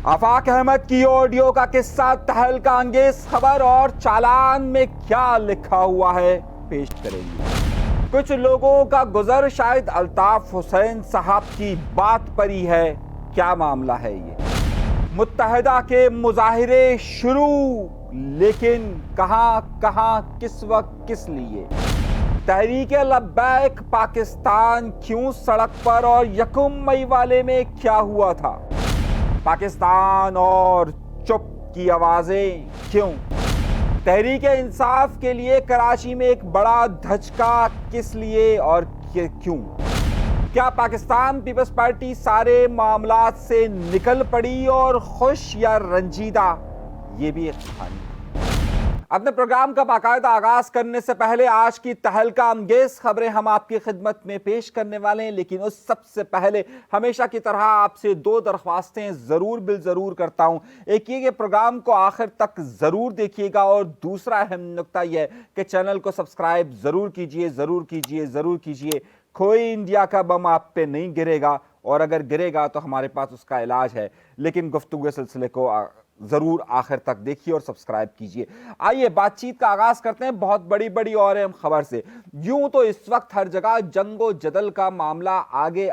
آفاق احمد کی آڈیو کا قصہ تہلکہ انگیز خبر اور چالان میں کیا لکھا ہوا ہے پیش کریں گے۔ کچھ لوگوں کا گزر شاید الطاف حسین صاحب کی بات پر ہی ہے، کیا معاملہ ہے یہ؟ متحدہ کے مظاہرے شروع، لیکن کہاں کس وقت کس لیے؟ تحریک لبیک پاکستان کیوں سڑک پر اور یکم مئی والے میں کیا ہوا تھا؟ پاکستان اور چپ کی آوازیں کیوں؟ تحریک انصاف کے لیے کراچی میں ایک بڑا دھچکا کس لیے اور کیوں؟ کیا پاکستان پیپلز پارٹی سارے معاملات سے نکل پڑی اور خوش یا رنجیدہ؟ یہ بھی ایک کہانی ہے۔ اپنے پروگرام کا باقاعدہ آغاز کرنے سے پہلے آج کی تہلکہ انگیز خبریں ہم آپ کی خدمت میں پیش کرنے والے ہیں، لیکن اس سب سے پہلے ہمیشہ کی طرح آپ سے دو درخواستیں ضرور کرتا ہوں۔ ایک یہ کہ پروگرام کو آخر تک ضرور دیکھیے گا، اور دوسرا اہم نکتہ یہ ہے کہ چینل کو سبسکرائب ضرور کیجئے۔ کوئی انڈیا کا بم آپ پہ نہیں گرے گا، اور اگر گرے گا تو ہمارے پاس اس کا علاج ہے، لیکن گفتگو سلسلے کو ضرور آخر تک دیکھیے اور سبسکرائب کیجئے۔ آئیے بات چیت کا آغاز کرتے ہیں بہت بڑی اور اہم خبر سے۔ یوں تو اس وقت ہر جگہ جنگ و جدل کا معاملہ آگے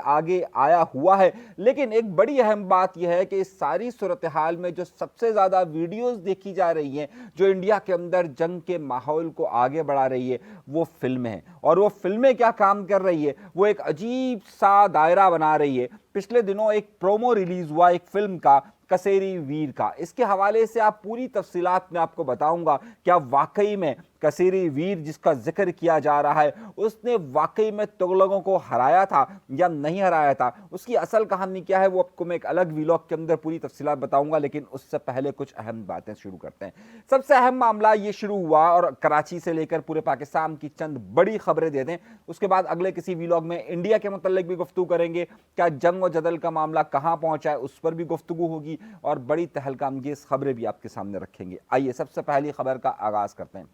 آیا ہوا ہے، لیکن ایک بڑی اہم بات یہ ہے کہ اس ساری صورتحال میں جو سب سے زیادہ ویڈیوز دیکھی جا رہی ہیں جو انڈیا کے اندر جنگ کے ماحول کو آگے بڑھا رہی ہے، وہ فلمیں ہیں۔ اور وہ فلمیں کیا کام کر رہی ہے؟ وہ ایک عجیب سا دائرہ بنا رہی ہے۔ پچھلے دنوں ایک پرومو ریلیز ہوا ایک فلم کا، کسیری ویر کا۔ اس کے حوالے سے آپ پوری تفصیلات میں آپ کو بتاؤں گا کیا واقعی میں کسیری ویر جس کا ذکر کیا جا رہا ہے اس نے واقعی میں تغلقوں کو ہرایا تھا یا نہیں ہرایا تھا، اس کی اصل کہانی کیا ہے، وہ آپ کو میں ایک الگ ویلاگ کے اندر پوری تفصیلات بتاؤں گا، لیکن اس سے پہلے کچھ اہم باتیں شروع کرتے ہیں۔ سب سے اہم معاملہ یہ شروع ہوا، اور کراچی سے لے کر پورے پاکستان کی چند بڑی خبریں دے دیں، اس کے بعد اگلے کسی ویلاگ میں انڈیا کے متعلق بھی گفتگو کریں گے، کیا جنگ و جدل کا معاملہ کہاں پہنچا ہے اس پر بھی گفتگو ہوگی، اور بڑی تہلکہ انگیز خبریں بھی آپ کے سامنے رکھیں گے۔ آئیے سب سے پہلی خبر کا آغاز کرتے ہیں۔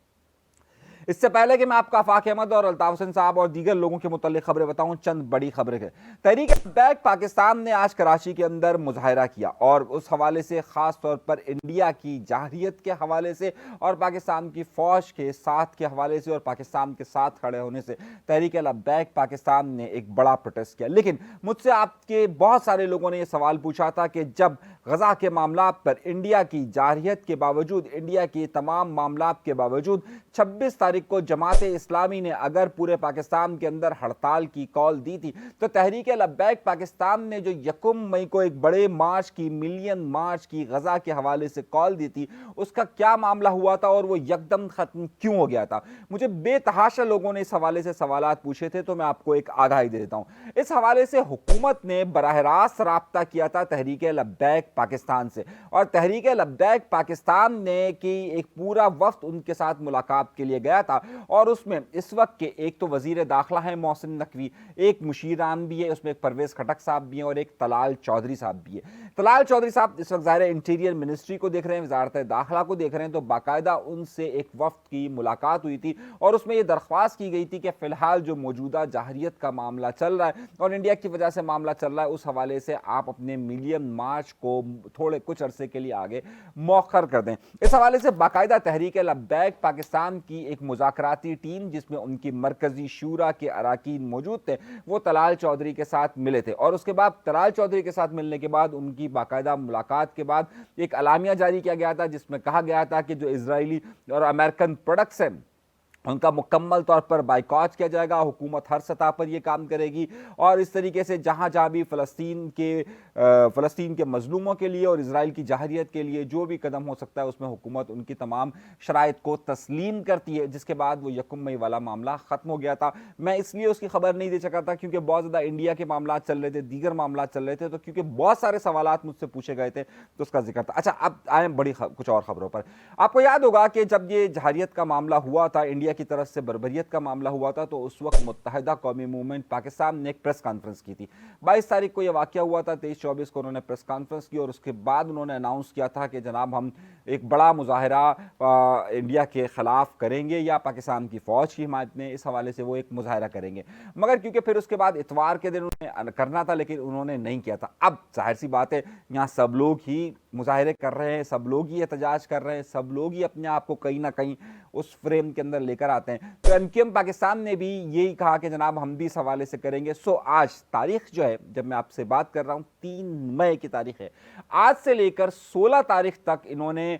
اس سے پہلے کہ میں آپ کو آفاق احمد اور الطاف حسین صاحب اور دیگر لوگوں کے متعلق خبریں بتاؤں، چند بڑی خبریں ہیں۔ تحریک لبیک پاکستان نے آج کراچی کے اندر مظاہرہ کیا، اور اس حوالے سے خاص طور پر انڈیا کی جارحیت کے حوالے سے اور پاکستان کی فوج کے ساتھ کے حوالے سے اور پاکستان کے ساتھ کھڑے ہونے سے تحریک لبیک پاکستان نے ایک بڑا پروٹیسٹ کیا۔ لیکن مجھ سے آپ کے بہت سارے لوگوں نے یہ سوال پوچھا تھا کہ جب غزہ کے معاملات پر انڈیا کی جارحیت کے باوجود، انڈیا کی تمام معاملات کے باوجود 26 تاریخ کو جماعت اسلامی نے اگر پورے پاکستان کے اندر ہڑتال کی کال دی تھی، تو تحریک لبیک پاکستان نے جو یکم مئی کو ایک بڑے مارچ کی، ملین مارچ کی غزہ کے حوالے سے کال دی تھی، اس کا کیا معاملہ ہوا تھا اور وہ یکدم ختم کیوں ہو گیا تھا؟ مجھے بے تحاشا لوگوں نے اس حوالے سے سوالات پوچھے تھے، تو میں آپ کو ایک آگاہی دے دیتا ہوں۔ اس حوالے سے حکومت نے براہ راست رابطہ کیا تھا تحریک لبیک پاکستان سے، اور تحریک لبیک پاکستان نے کی ایک پورا وفد ان کے ساتھ ملاقات کے لیے گیا تھا، اور اس میں اس وقت کے ایک تو وزیر داخلہ ہیں محسن نقوی، ایک مشیران بھی ہے، اس میں ایک پرویز خٹک صاحب بھی ہیں، اور ایک طلال چودھری صاحب بھی ہے۔ طلال چودھری صاحب اس وقت ظاہر انٹیریئر منسٹری کو دیکھ رہے ہیں، وزارت داخلہ کو دیکھ رہے ہیں، تو باقاعدہ ان سے ایک وفد کی ملاقات ہوئی تھی، اور اس میں یہ درخواست کی گئی تھی کہ فی الحال جو موجودہ جارحیت کا معاملہ چل رہا ہے اور انڈیا کی وجہ سے معاملہ چل رہا ہے، اس حوالے سے آپ اپنے ملین مارچ کو کچھ عرصے کے لیے آگے مؤخر کر دیں۔ اس حوالے سے باقاعدہ تحریک لبیک پاکستان کی ایک مذاکراتی ٹیم، جس میں ان کی مرکزی شورا کے اراکین موجود تھے، وہ طلال چودھری کے ساتھ ملے تھے، اور اس کے بعد طلال چودھری کے ساتھ ملنے کے بعد ان کی باقاعدہ ملاقات کے بعد ایک اعلامیہ جاری کیا گیا تھا، جس میں کہا گیا تھا کہ جو اسرائیلی اور امریکن پروڈکٹس ہیں ان کا مکمل طور پر بائیکاٹ کیا جائے گا، حکومت ہر سطح پر یہ کام کرے گی، اور اس طریقے سے جہاں بھی فلسطین کے مظلوموں کے لیے اور اسرائیل کی جارحیت کے لیے جو بھی قدم ہو سکتا ہے اس میں حکومت ان کی تمام شرائط کو تسلیم کرتی ہے، جس کے بعد وہ یکم مئی والا معاملہ ختم ہو گیا تھا۔ میں اس لیے اس کی خبر نہیں دے سکا تھا کیونکہ بہت زیادہ انڈیا کے معاملات چل رہے تھے، دیگر معاملات چل رہے تھے، تو کیونکہ بہت سارے سوالات مجھ سے پوچھے گئے تھے تو اس کا ذکر تھا۔ اچھا، اب آئیں کچھ اور خبروں پر۔ آپ کو یاد ہوگا کہ جب یہ جارحیت کا معاملہ ہوا تھا، انڈیا کی طرف سے بربریت کا معاملہ ہوا تھا، تو اس وقت متحدہ قومی موومنٹ پاکستان نے ایک پریس کانفرنس کی تھی۔ 22 تاریخ کو یہ واقعہ ہوا تھا، 23-24 کو انہوں نے پریس کانفرنس کی، اور اس کے بعد انہوں نے اناؤنس کیا تھا کہ جناب ہم ایک بڑا مظاہرہ انڈیا کے خلاف کریں گے، یا پاکستان کی فوج کی حمایت میں، اس حوالے سے وہ ایک مظاہرہ کریں گے، مگر کیونکہ پھر اس کے بعد اتوار کے دن انہوں نے کرنا تھا لیکن انہوں نے نہیں کیا تھا۔ اب ظاہر سی بات ہے یہاں سب لوگ ہی مظاہرے کر رہے ہیں, سب لوگ ہی احتجاج کر رہے ہیں, سب لوگ ہی اپنے آپ کو کہیں نہ کہیں اس فریم کے اندر لے کر آتے ہیں. تو ایم کیو ایم پاکستان نے بھی یہی کہا کہ جناب ہم بھی اس حوالے سے کریں گے. سو آج تاریخ جو ہے, جب میں آپ سے بات کر رہا ہوں 3 مئی کی تاریخ ہے, آج سے لے کر 16 تاریخ تک انہوں نے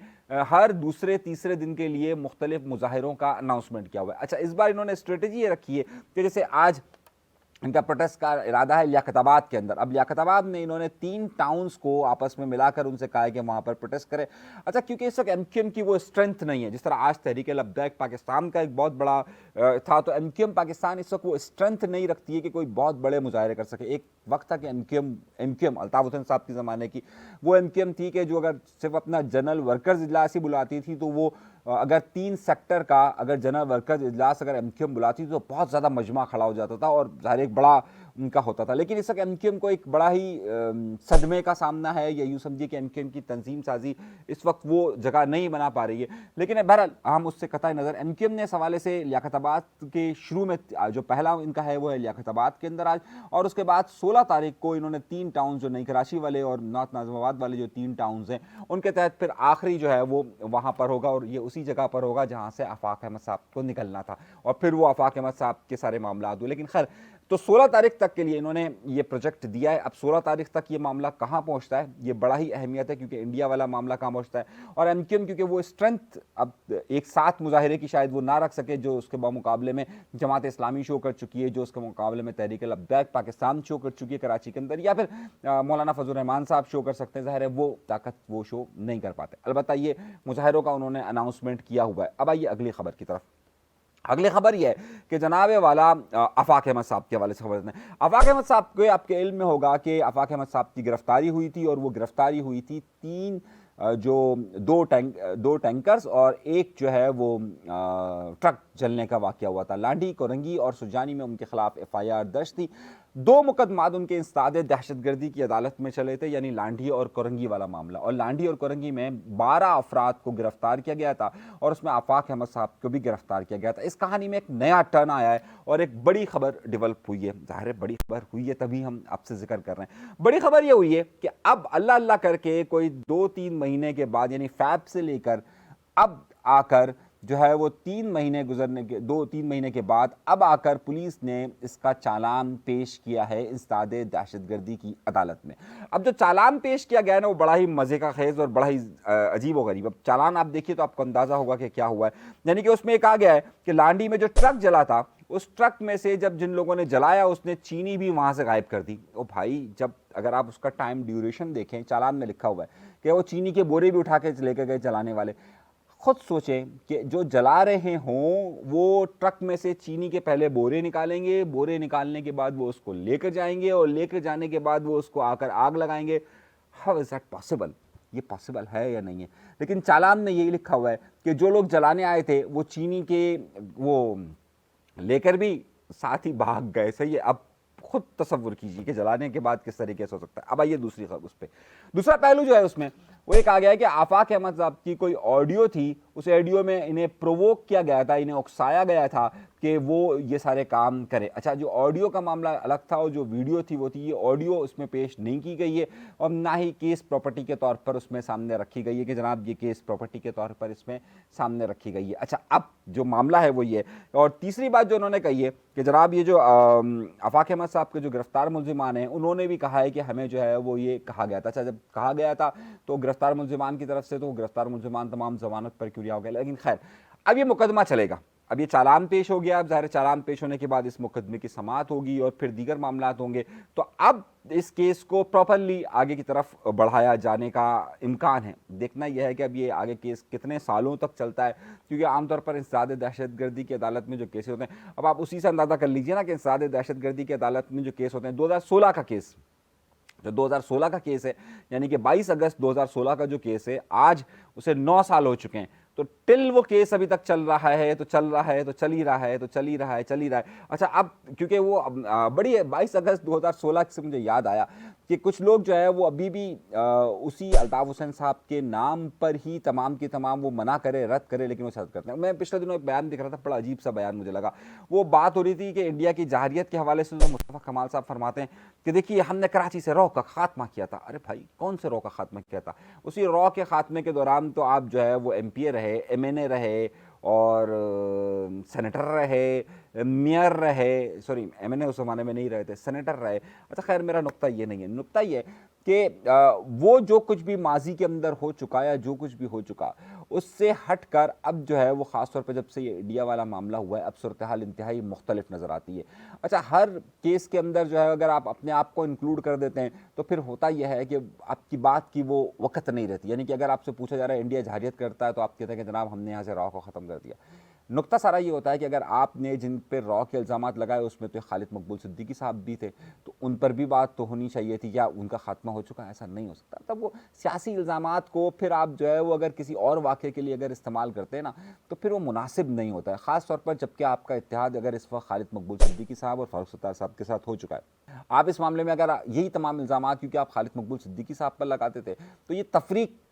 ہر دوسرے تیسرے دن کے لیے مختلف مظاہروں کا اناؤنسمنٹ کیا ہوا ہے. اچھا, اس بار انہوں نے اسٹریٹجی یہ رکھی ہے کہ جیسے آج ان کا پروٹیسٹ کا ارادہ ہے لیاقت آباد کے اندر. اب لیاقت آباد میں انہوں نے 3 ٹاؤنز کو آپس میں ملا کر ان سے کہا ہے کہ وہاں پر پروٹیسٹ کرے. اچھا, کیونکہ اس وقت ایم کیو ایم کی وہ اسٹرینتھ نہیں ہے, جس طرح آج تحریک لبیک پاکستان کا ایک بہت بڑا تھا, تو ایم کیو ایم پاکستان اس وقت وہ اسٹرینتھ نہیں رکھتی ہے کہ کوئی بہت بڑے مظاہرے کر سکے. ایک وقت تھا کہ M Q M Altaf Hussain صاحب کے زمانے کی وہ ایم کیو ایم تھی کہ جو اگر صرف اپنا جنرل ورکرز اجلاس ہی بلاتی تھی, تو وہ اگر 3 سیکٹر کا اگر جنرل ورکرز اجلاس اگر ایم کیو ایم بلاتی تھی تو بہت زیادہ مجمع کھڑا ہو جاتا تھا اور ظاہر ایک بڑا ان کا ہوتا تھا. لیکن اس وقت ایم کیو ایم کو ایک بڑا ہی صدمے کا سامنا ہے, یا یوں سمجھیے کہ ایم کیو ایم کی تنظیم سازی اس وقت وہ جگہ نہیں بنا پا رہی ہے. لیکن بہرحال ہم اس سے قطع نظر, ایم کیو ایم نے اس حوالے سے لیاقت آباد کے شروع میں جو پہلا ان کا ہے وہ ہے لیاقت آباد کے اندر آج, اور اس کے بعد 16 تاریخ کو انہوں نے 3 ٹاؤنز جو نئی کراچی والے اور نارتھ ناظم آباد والے جو 3 ٹاؤنز ہیں ان کے تحت پھر آخری جو ہے وہ وہاں پر ہوگا, اور یہ اسی جگہ پر ہوگا جہاں سے آفاق احمد صاحب کو نکلنا تھا, اور پھر وہ آفاق احمد صاحب کے سارے معاملات ہوئے. لیکن خیر, تو 16 تاریخ تک کے لیے انہوں نے یہ پروجیکٹ دیا ہے. اب 16 تاریخ تک یہ معاملہ کہاں پہنچتا ہے یہ بڑا ہی اہمیت ہے, کیونکہ انڈیا والا معاملہ کہاں پہنچتا ہے, اور ایم کیو ایم کیونکہ وہ اسٹرینتھ اب ایک ساتھ مظاہرے کی شاید وہ نہ رکھ سکے جو اس کے بمقابلے میں جماعت اسلامی شو کر چکی ہے, جو اس کے مقابلے میں تحریک لبیک پاکستان شو کر چکی ہے کراچی کے اندر, یا پھر مولانا فضل الرحمان صاحب شو کر سکتے ہیں, ظاہر ہے وہ طاقت وہ شو نہیں کر پاتے. البتہ یہ مظاہروں کا انہوں نے اناؤنسمنٹ کیا ہوا ہے. اب آئیے اگلی خبر کی طرف. اگلی خبر یہ ہے کہ جناب والا آفاق احمد صاحب کے حوالے سے خبر دیتے ہیں. آفاق احمد صاحب کو آپ کے علم میں ہوگا کہ آفاق احمد صاحب کی گرفتاری ہوئی تھی, اور وہ گرفتاری ہوئی تھی 2 ٹینکرز اور ایک جو ہے وہ ٹرک جلنے کا واقعہ ہوا تھا. لانڈھی, کورنگی اور سجانی میں ان کے خلاف ایف آئی آر درج تھی. 2 مقدمات ان کے انسداد دہشت گردی کی عدالت میں چلے تھے, یعنی لانڈھی اور کورنگی والا معاملہ, اور لانڈھی اور کورنگی میں 12 افراد کو گرفتار کیا گیا تھا, اور اس میں آفاق احمد صاحب کو بھی گرفتار کیا گیا تھا. اس کہانی میں ایک نیا ٹرن آیا ہے اور ایک بڑی خبر ڈیولپ ہوئی ہے. ظاہر ہے بڑی خبر ہوئی ہے تبھی ہم آپ سے ذکر کر رہے ہیں. بڑی خبر یہ ہوئی ہے کہ اب اللہ اللہ کر کے کوئی 2-3 مہینے کے بعد, یعنی فیب سے لے کر اب آ کر جو ہے وہ 3 مہینے گزرنے کے 2-3 مہینے کے بعد اب آ کر پولیس نے اس کا چالان پیش کیا ہے انسداد دہشت گردی کی عدالت میں. اب جو چالان پیش کیا گیا ہے نا وہ بڑا ہی مزے کا خیز اور بڑا ہی عجیب و غریب. اب چالان آپ دیکھیے تو آپ کو اندازہ ہوگا کہ کیا ہوا ہے. یعنی کہ اس میں کہا گیا ہے کہ لانڈی میں جو ٹرک جلا تھا, اس ٹرک میں سے جب جن لوگوں نے جلایا اس نے چینی بھی وہاں سے غائب کر دی. او بھائی, جب اگر آپ اس کا ٹائم ڈیوریشن دیکھیں, چالان میں لکھا ہوا ہے کہ وہ چینی کے بورے بھی اٹھا کے لے کے گئے جلانے والے. خود سوچیں کہ جو جلا رہے ہوں وہ ٹرک میں سے چینی کے پہلے بورے نکالیں گے, بورے نکالنے کے بعد وہ اس کو لے کر جائیں گے, اور لے کر جانے کے بعد وہ اس کو آ کر آگ لگائیں گے. How is that possible? یہ پاسبل ہے یا نہیں ہے؟ لیکن چالان میں یہی لکھا ہوا ہے کہ جو لوگ جلانے آئے تھے وہ چینی کے وہ لے کر بھی ساتھ ہی بھاگ گئے. صحیح ہے, اب خود تصور کیجیے کہ جلانے کے بعد کس طریقے سے ہو سکتا ہے. اب آئیے دوسری خبر, اس پہ دوسرا پہلو جو ہے اس میں وہ ایک آ گیا ہے کہ آفاق احمد صاحب کی کوئی آڈیو تھی, اس آڈیو میں انہیں پرووک کیا گیا تھا, انہیں اکسایا گیا تھا کہ وہ یہ سارے کام کرے. اچھا, جو آڈیو کا معاملہ الگ تھا اور جو ویڈیو تھی وہ تھی. یہ آڈیو اس میں پیش نہیں کی گئی ہے اور نہ ہی کیس پراپرٹی کے طور پر اس میں سامنے رکھی گئی ہے کہ جناب یہ کیس پراپرٹی کے طور پر اس میں سامنے رکھی گئی ہے. اچھا, اب جو معاملہ ہے وہ یہ ہے. اور تیسری بات جو انہوں نے کہی ہے کہ جناب یہ جو آفاق احمد صاحب کے جو گرفتار ملزمان ہیں انہوں نے بھی کہا ہے کہ ہمیں جو ہے وہ یہ کہا گیا تھا. اچھا, جب کہا گیا تھا تو گرفتار ملزمان کی طرف سے تو گرفتار ملزمان تمام ضمانت پر کیوں رہا ہو گیا. لیکن خیر, اب یہ مقدمہ چلے گا, اب یہ چالان پیش ہو گیا. اب ظاہر چالان پیش ہونے کے بعد اس مقدمے کی سماعت ہوگی اور پھر دیگر معاملات ہوں گے. تو اب اس کیس کو پراپرلی آگے کی طرف بڑھایا جانے کا امکان ہے. دیکھنا یہ ہے کہ اب یہ آگے کیس کتنے سالوں تک چلتا ہے, کیونکہ عام طور پر انسداد دہشت گردی کی عدالت میں جو کیس ہوتے ہیں, اب آپ اسی سے اندازہ کر لیجئے نا کہ انسداد دہشت گردی کی عدالت میں جو کیس ہوتے ہیں 2016 کا کیس, جو 2016 کا کیس ہے, یعنی کہ 22 اگست 2016 کا جو کیس ہے, آج اسے 9 سال ہو چکے ہیں. تو ٹل وہ کیس ابھی تک چل رہا ہے تو چل رہا ہے تو چل ہی رہا ہے تو چل ہی رہا ہے چل ہی رہا ہے. اچھا, اب کیونکہ وہ بڑی 22 اگست 2016 سے مجھے یاد آیا کہ کچھ لوگ جو ہے وہ ابھی بھی اسی الطاف حسین صاحب کے نام پر ہی تمام کی تمام وہ منع کرے رد کرے لیکن وہ رد کرتے ہیں. میں پچھلے دنوں ایک بیان دکھ رہا تھا, بڑا عجیب سا بیان مجھے لگا. وہ بات ہو رہی تھی کہ انڈیا کی جارحیت کے حوالے سے مصطفیٰ کمال صاحب فرماتے ہیں کہ دیکھیے ہم نے کراچی سے رو کا خاتمہ کیا تھا. ارے بھائی کون سے رو کا خاتمہ کیا تھا؟ اسی رو کے خاتمے کے دوران تو آپ جو ہے وہ ایم پی اے رہے, ایم این اے رہے, اور سینیٹر رہے, میئر رہے, سوری ایم این اے اس زمانے میں نہیں رہے تھے, سینیٹر رہے. اچھا خیر میرا نقطہ یہ نہیں ہے, نقطہ یہ ہے کہ وہ جو کچھ بھی ماضی کے اندر ہو چکا یا جو کچھ بھی ہو چکا اس سے ہٹ کر اب جو ہے وہ خاص طور پہ جب سے یہ انڈیا والا معاملہ ہوا ہے اب صورتحال انتہائی مختلف نظر آتی ہے. اچھا ہر کیس کے اندر جو ہے اگر آپ اپنے آپ کو انکلوڈ کر دیتے ہیں تو پھر ہوتا یہ ہے کہ آپ کی بات کی وہ وقت نہیں رہتی. یعنی کہ اگر آپ سے پوچھا جا رہا ہے انڈیا جارحیت کرتا ہے تو آپ کہتے ہیں کہ جناب ہم نے یہاں سے راؤ کو ختم کر دیا. نقطہ سارا یہ ہوتا ہے کہ اگر آپ نے جن پہ راؤ کے الزامات لگائے اس میں تو خالد مقبول صدیقی صاحب بھی تھے تو ان پر بھی بات تو ہونی چاہیے تھی. کیا ان کا خاتمہ ہو چکا ہے؟ ایسا نہیں ہو سکتا. تب وہ سیاسی الزامات کو پھر آپ جو ہے وہ اگر کسی اور واقعے کے لیے اگر استعمال کرتے ہیں نا تو پھر وہ مناسب نہیں ہوتا ہے, خاص طور پر جب کہ آپ کا اتحاد اگر اس وقت خالد مقبول صدیقی صاحب اور فاروق ستار صاحب کے ساتھ ہو چکا ہے. آپ اس معاملے میں اگر یہی تمام الزامات کیونکہ آپ خالد مقبول صدیقی صاحب پر لگاتے تھے تو یہ تفریق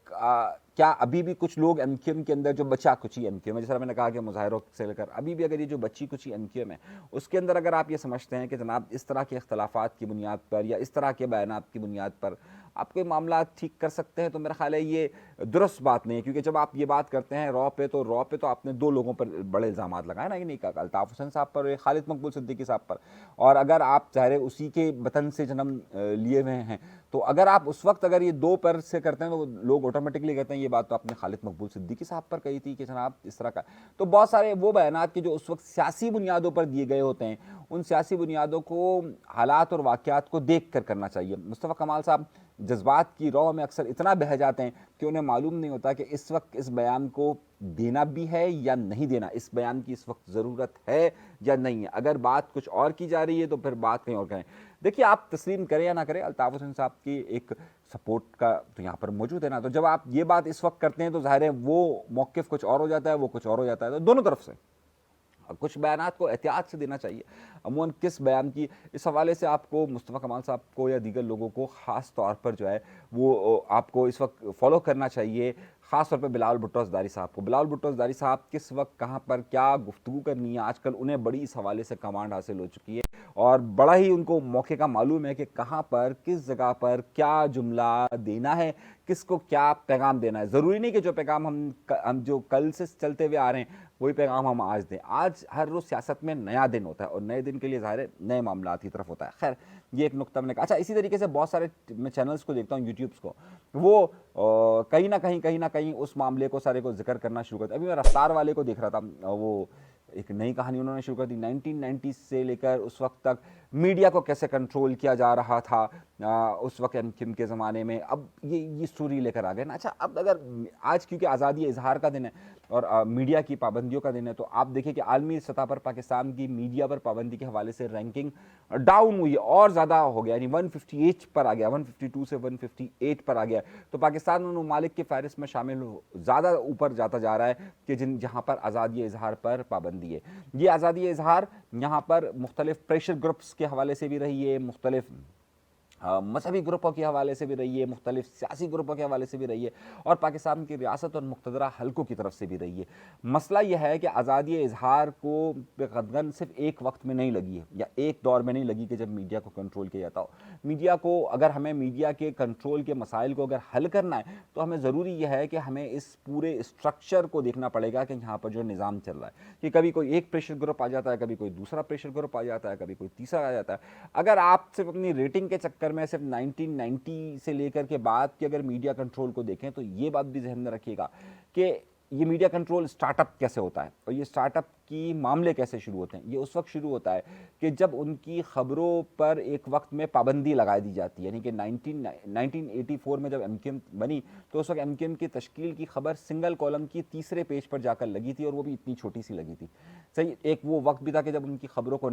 کیا ابھی بھی کچھ لوگ ایم کیو ایم کے اندر جو بچا کچی ایم کیو ایم ہے, جیسا میں نے کہا کہ مظاہروں سے لے کر ابھی بھی اگر یہ جو بچی کچی ایم کیو ایم ہے اس کے اندر اگر آپ یہ سمجھتے ہیں کہ جناب اس طرح کے اختلافات کی بنیاد پر یا اس طرح کے بیانات کی بنیاد پر آپ کوئی معاملات ٹھیک کر سکتے ہیں تو میرا خیال ہے یہ درست بات نہیں ہے. کیونکہ جب آپ یہ بات کرتے ہیں رو پہ تو آپ نے دو لوگوں پر بڑے الزامات لگائے نا, یہ نہیں کہا الطاف حسین صاحب پر اور خالد مقبول صدیقی صاحب پر. اور اگر آپ ظاہر اسی کے وطن سے جنم لیے ہوئے ہیں تو اگر آپ اس وقت اگر یہ دو پر سے کرتے ہیں تو لوگ آٹومیٹکلی کہتے ہیں یہ بات تو آپ نے خالد مقبول صدیقی صاحب پر کہی تھی کہ جناب اس طرح کا. تو بہت سارے وہ بیانات کے جو اس وقت سیاسی بنیادوں پر دیے گئے ہوتے ہیں ان سیاسی بنیادوں کو حالات اور واقعات کو دیکھ کر کرنا چاہیے. مصطفیٰ کمال صاحب جذبات کی رو میں اکثر اتنا بہہ جاتے ہیں کہ انہیں معلوم نہیں ہوتا کہ اس وقت اس بیان کو دینا بھی ہے یا نہیں دینا, اس بیان کی اس وقت ضرورت ہے یا نہیں ہے. اگر بات کچھ اور کی جا رہی ہے تو پھر بات کہیں اور کریں. دیکھیے آپ تسلیم کریں یا نہ کریں الطاف حسین صاحب کی ایک سپورٹ کا تو یہاں پر موجود ہے نا, تو جب آپ یہ بات اس وقت کرتے ہیں تو ظاہر ہے وہ موقف کچھ اور ہو جاتا ہے, وہ کچھ اور ہو جاتا ہے. تو دونوں طرف سے کچھ بیانات کو احتیاط سے دینا چاہیے. عموماً کس بیان کی اس حوالے سے آپ کو مصطفیٰ کمال صاحب کو یا دیگر لوگوں کو خاص طور پر جو ہے وہ آپ کو اس وقت فالو کرنا چاہیے, خاص طور پہ بلاول بھٹو زرداری صاحب کو. بلاول بھٹو زرداری صاحب کس وقت کہاں پر کیا گفتگو کرنی ہے, آج کل انہیں بڑی اس حوالے سے کمانڈ حاصل ہو چکی ہے اور بڑا ہی ان کو موقع کا معلوم ہے کہ کہاں پر کس جگہ پر کیا جملہ دینا ہے, کس کو کیا پیغام دینا ہے. ضروری نہیں کہ جو پیغام ہم جو کل سے چلتے ہوئے آ رہے ہیں وہی پیغام ہم آج دیں. آج ہر روز سیاست میں نیا دن ہوتا ہے اور نئے دن کے لیے ظاہر ہے نئے معاملات کی طرف ہوتا ہے. خیر یہ ایک نقطہ میں نے کہا. اچھا اسی طریقے سے بہت سارے میں چینلز کو دیکھتا ہوں یوٹیوبس کو, وہ کہیں نہ کہیں اس معاملے کو سارے کو ذکر کرنا شروع کرتے. ابھی میں رفتار والے کو دیکھ رہا تھا, وہ ایک نئی کہانی انہوں نے شروع کر دی. 1990 سے لے کر اس وقت تک میڈیا کو کیسے کنٹرول کیا جا رہا تھا اس وقت ایم کیو ایم کے زمانے میں, اب یہ سٹوری لے کر آ گئے نا. اچھا اب اگر آج کیونکہ آزادی اظہار کا دن ہے اور میڈیا کی پابندیوں کا دن ہے تو آپ دیکھیں کہ عالمی سطح پر پاکستان کی میڈیا پر پابندی کے حوالے سے رینکنگ ڈاؤن ہوئی اور زیادہ ہو گیا, یعنی 158 پر آ گیا, 152 سے 158 پر آ گیا. تو پاکستان ان ممالک کے فہرست میں شامل زیادہ اوپر جاتا جا رہا ہے کہ جہاں پر آزادی اظہار پر پابندی ہے. یہ آزادی اظہار یہاں پر مختلف پریشر گروپس کے حوالے سے بھی رہی ہے, مختلف مذہبی گروپوں کے حوالے سے بھی رہی ہے, مختلف سیاسی گروپوں کے حوالے سے بھی رہی ہے اور پاکستان کی ریاست اور مقتدرہ حلقوں کی طرف سے بھی رہی ہے. مسئلہ یہ ہے کہ آزادی اظہار کو قدغن صرف ایک وقت میں نہیں لگی ہے یا ایک دور میں نہیں لگی کہ جب میڈیا کو کنٹرول کیا جاتا ہو. میڈیا کو اگر ہمیں میڈیا کے کنٹرول کے مسائل کو اگر حل کرنا ہے تو ہمیں ضروری یہ ہے کہ ہمیں اس پورے اسٹرکچر کو دیکھنا پڑے گا کہ یہاں پر جو نظام چل رہا ہے کہ کبھی کوئی ایک پریشر گروپ آ جاتا ہے, کبھی کوئی دوسرا پریشر گروپ آ جاتا ہے, کبھی کوئی تیسرا آ جاتا ہے. اگر آپ صرف اپنی ریٹنگ کے چکر میں صرف 1990 سے لے کر کے بعد کی اگر میڈیا کنٹرول کو دیکھیں تو یہ بات بھی ذہن میں رکھیے گا کہ یہ میڈیا کنٹرول سٹارٹ اپ کیسے ہوتا ہے اور یہ سٹارٹ اپ کی معاملے کیسے شروع ہوتے ہیں. یہ اس وقت شروع ہوتا ہے کہ جب ان کی خبروں پر ایک وقت میں پابندی لگا دی جاتی ہے, یعنی کہ 1984 میں جب ایم کیو ایم بنی تو اس وقت ایم کیو ایم کی تشکیل کی خبر سنگل کالم کی تیسرے پیج پر جا کر لگی تھی اور وہ بھی اتنی چھوٹی سی لگی تھی. صحیح ایک وہ وقت بھی تھا کہ جب ان کی خبروں کو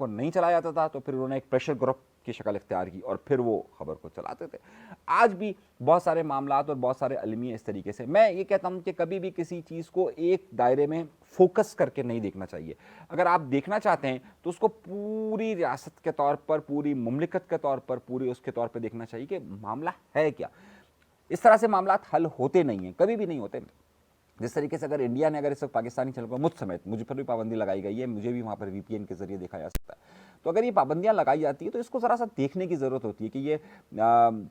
نہیں چلایا جاتا تھا تو پھر انہوں نے ایک پریشر گروپ کی شکل اختیار کی اور پھر وہ خبر کو چلاتے تھے. آج بھی بہت سارے معاملات اور بہت سارے المیہ اس طریقے سے. میں یہ کہتا ہوں کہ کبھی بھی کسی چیز کو ایک دائرے میں فوکس کر کے نہیں دیکھنا چاہیے. اگر آپ دیکھنا چاہتے ہیں تو اس کو پوری ریاست کے طور پر, پوری مملکت کے طور پر, پوری اس کے طور پہ دیکھنا چاہیے کہ معاملہ ہے کیا. اس طرح سے معاملات حل ہوتے نہیں ہیں, کبھی بھی نہیں ہوتے. جس طریقے سے اگر انڈیا نے اگر اس وقت پاکستانی چینل کو مجھ سمیت مجھ پر بھی پابندی لگائی گئی ہے, مجھے بھی وہاں پر وی پی این کے ذریعے دیکھا جا سکتا ہے, تو اگر یہ پابندیاں لگائی جاتی ہے تو اس کو ذرا سا دیکھنے کی ضرورت ہوتی ہے کہ یہ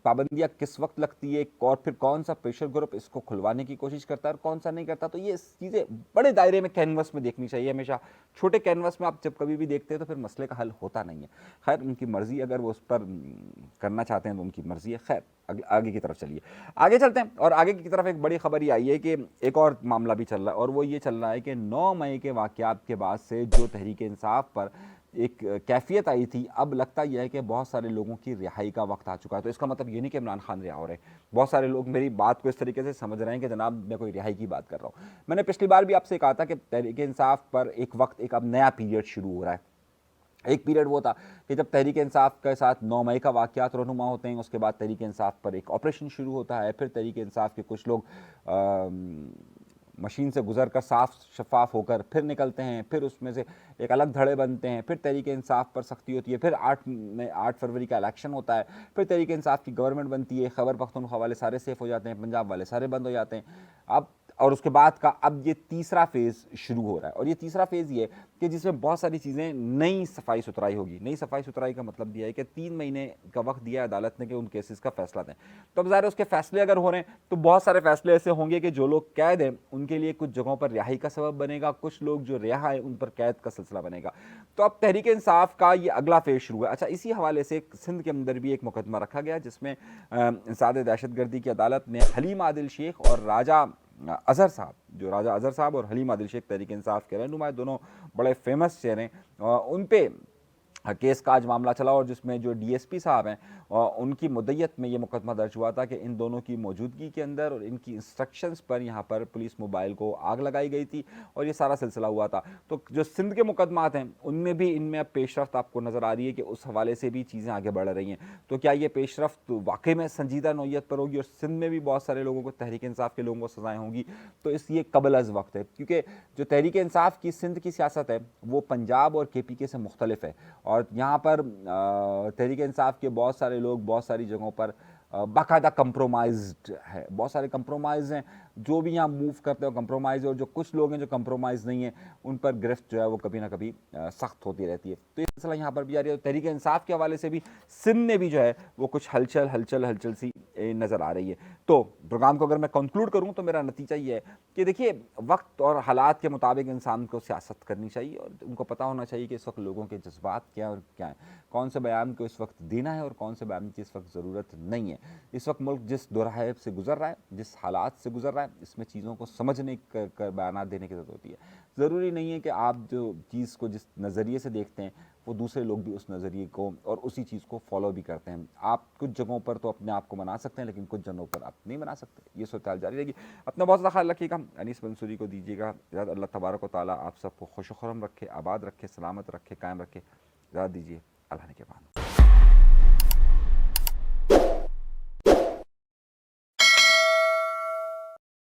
پابندیاں کس وقت لگتی ہے اور پھر کون سا پریشر گروپ اس کو کھلوانے کی کوشش کرتا ہے اور کون سا نہیں کرتا. تو یہ چیزیں بڑے دائرے میں کینوس میں دیکھنی چاہیے ہمیشہ. چھوٹے کینوس میں آپ جب کبھی بھی دیکھتے ہیں تو پھر مسئلے کا حل ہوتا نہیں ہے. خیر ان کی مرضی, اگر وہ اس پر کرنا چاہتے ہیں تو ان کی مرضی ہے. خیر آگے کی طرف چلیے, آگے چلتے ہیں. اور آگے کی طرف ایک بڑی خبر یہ آئی ہے کہ ایک اور معاملہ بھی چل رہا ہے, اور وہ یہ چل رہا ہے کہ 9 مئی کے واقعات کے بعد سے جو تحریک انصاف پر ایک کیفیت آئی تھی, اب لگتا یہ ہے کہ بہت سارے لوگوں کی رہائی کا وقت آ چکا ہے. تو اس کا مطلب یہ نہیں کہ عمران خان رہا ہو رہے ہیں. بہت سارے لوگ میری بات کو اس طریقے سے سمجھ رہے ہیں کہ جناب میں کوئی رہائی کی بات کر رہا ہوں. میں نے پچھلی بار بھی آپ سے کہا تھا کہ تحریک انصاف پر ایک وقت, ایک اب نیا پیریڈ شروع ہو رہا ہے. ایک پیریڈ وہ تھا کہ جب تحریک انصاف کے ساتھ 9 مئی کا واقعات رونما ہوتے ہیں, اس کے بعد تحریک انصاف پر ایک آپریشن شروع ہوتا ہے, پھر تحریک انصاف کے کچھ لوگ مشین سے گزر کر صاف شفاف ہو کر پھر نکلتے ہیں, پھر اس میں سے ایک الگ دھڑے بنتے ہیں, پھر تحریک انصاف پر سختی ہوتی ہے, پھر 8 فروری کا الیکشن ہوتا ہے, پھر تحریک انصاف کی گورنمنٹ بنتی ہے, خیبر پختونخوا والے سارے سیف ہو جاتے ہیں, پنجاب والے سارے بند ہو جاتے ہیں. اور اس کے بعد کا اب یہ تیسرا فیز شروع ہو رہا ہے. اور یہ تیسرا فیز یہ کہ جس میں بہت ساری چیزیں نئی صفائی ستھرائی ہوگی. نئی صفائی ستھرائی کا مطلب یہ ہے کہ 3 مہینے کا وقت دیا عدالت نے کہ ان کیسز کا فیصلہ دیں. تو اب ظاہر ہے اس کے فیصلے اگر ہو رہے ہیں تو بہت سارے فیصلے ایسے ہوں گے کہ جو لوگ قید ہیں ان کے لیے کچھ جگہوں پر رہائی کا سبب بنے گا, کچھ لوگ جو رہا ہے ان پر قید کا سلسلہ بنے گا. تو اب تحریک انصاف کا یہ اگلا فیز شروع ہے. اچھا, اسی حوالے سے سندھ کے اندر بھی ایک مقدمہ رکھا گیا جس میں انسداد دہشت گردی کی عدالت نے حلیم عادل شیخ اور راجہ اظہر صاحب اور حلیم عادل شیخ تحریک انصاف کے رہنما, دونوں بڑے فیمس چہرے, ان پہ کیس کا آج معاملہ چلا, اور جس میں جو ڈی ایس پی صاحب ہیں ان کی مدیت میں یہ مقدمہ درج ہوا تھا کہ ان دونوں کی موجودگی کے اندر اور ان کی انسٹرکشنز پر یہاں پر پولیس موبائل کو آگ لگائی گئی تھی, اور یہ سارا سلسلہ ہوا تھا. تو جو سندھ کے مقدمات ہیں ان میں بھی ان میں اب پیش رفت آپ کو نظر آ رہی ہے کہ اس حوالے سے بھی چیزیں آگے بڑھ رہی ہیں. تو کیا یہ پیش رفت واقعی میں سنجیدہ نوعیت پر ہوگی اور سندھ میں بھی بہت سارے لوگوں کو, تحریک انصاف کے لوگوں کو سزائیں ہوں گی؟ تو اس یہ قبل از وقت ہے, کیونکہ جو تحریک انصاف کی سندھ کی سیاست ہے وہ پنجاب اور کے پی کے سے مختلف ہے. اور یہاں پر تحریک انصاف کے بہت سارے لوگ بہت ساری جگہوں پر باقاعدہ کمپرومائزڈ ہے, بہت سارے کمپرومائز ہیں, جو بھی یہاں موو کرتے ہیں وہ کمپرومائز ہے, اور جو کچھ لوگ ہیں جو کمپرومائز نہیں ہیں ان پر گرفت جو ہے وہ کبھی نہ کبھی سخت ہوتی رہتی ہے. تو یہ مسئلہ یہاں پر بھی آ رہی ہے. تحریک انصاف کے حوالے سے بھی سندھ میں بھی جو ہے وہ کچھ ہلچل سی نظر آ رہی ہے. تو پروگرام کو اگر میں کنکلوڈ کروں تو میرا نتیجہ یہ ہے کہ دیکھیے, وقت اور حالات کے مطابق انسان کو سیاست کرنی چاہیے, اور ان کو پتہ ہونا چاہیے کہ اس وقت لوگوں کے جذبات کیا اور کیا ہیں, کون سے بیان کو اس وقت دینا ہے اور کون سے بیان کی اس وقت ضرورت نہیں ہے. اس وقت ملک جس دورہے سے گزر رہا ہے, جس حالات سے گزر رہا ہے, اس میں چیزوں کو سمجھنے کر بیانات دینے کی ضرورت ہوتی ہے. ضروری نہیں ہے کہ آپ جو چیز کو جس نظریے سے دیکھتے ہیں وہ دوسرے لوگ بھی اس نظریے کو اور اسی چیز کو فالو بھی کرتے ہیں. آپ کچھ جگہوں پر تو اپنے آپ کو بنا سکتے ہیں, لیکن کچھ جگہوں پر آپ نہیں بنا سکتے. یہ صورتحال جاری رہے گی. اپنا بہت زیادہ خیال رکھیے گا. انیس منصوری کو دیجیے گا اجازت. اللہ تبارک و تعالیٰ آپ سب کو خوش و خرم رکھے, آباد رکھے, سلامت رکھے, قائم رکھے. اجازت دیجیے. اللہ نے کے بعد.